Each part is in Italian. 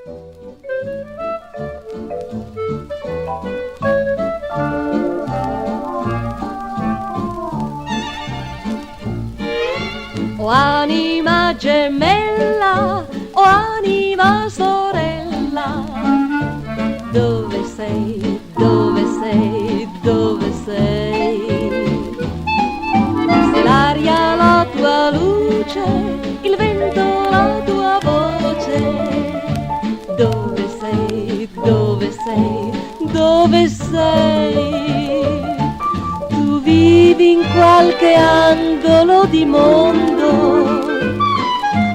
O anima gemella, o anima sorella, dove sei, dove sei, dove sei? Se l'aria la tua luce, il vento la tua voce, dove sei, dove sei, dove sei? Tu vivi in qualche angolo di mondo,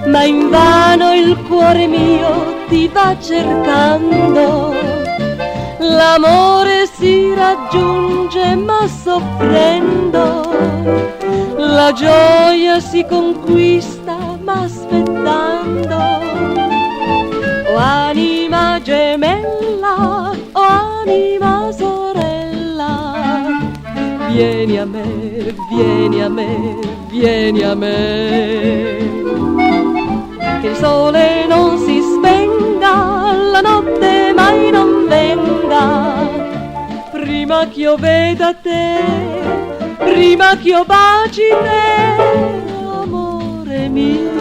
ma invano il cuore mio ti va cercando. L'amore si raggiunge ma soffrendo, la gioia si conquista ma aspettando. O anima gemella, o anima sorella, vieni a me, vieni a me, vieni a me. Che il sole non si spenga, la notte mai non venga, prima che io veda te, prima che io baci te, amore mio.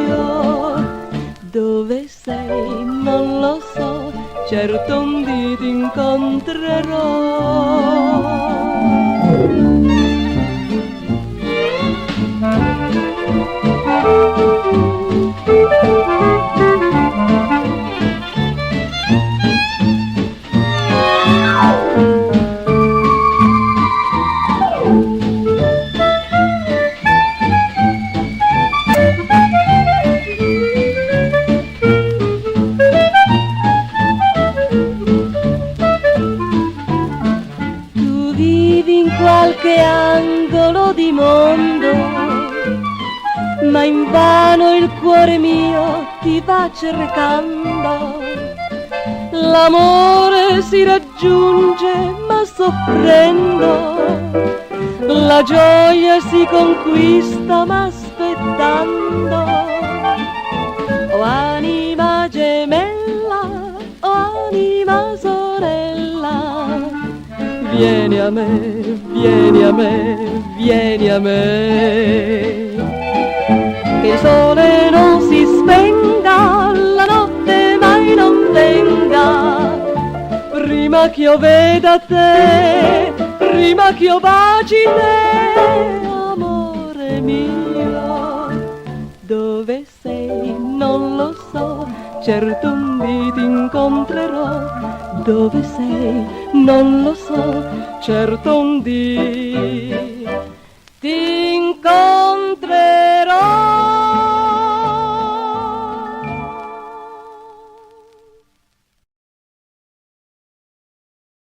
Dove sei? Non lo so, certo un dì ti incontrerò. Qualche angolo di mondo, ma invano il cuore mio ti va cercando. L'amore si raggiunge ma soffrendo, la gioia si conquista ma aspettando. O anima gemella, o anima sorella, vieni a me, vieni a me, vieni a me. Che il sole non si spenga, la notte mai non venga, prima che io veda te, prima che io baci te, amore mio. Dove sei? Non lo so, certo un dì ti incontrerò. Dove sei? Non lo so, certo un dì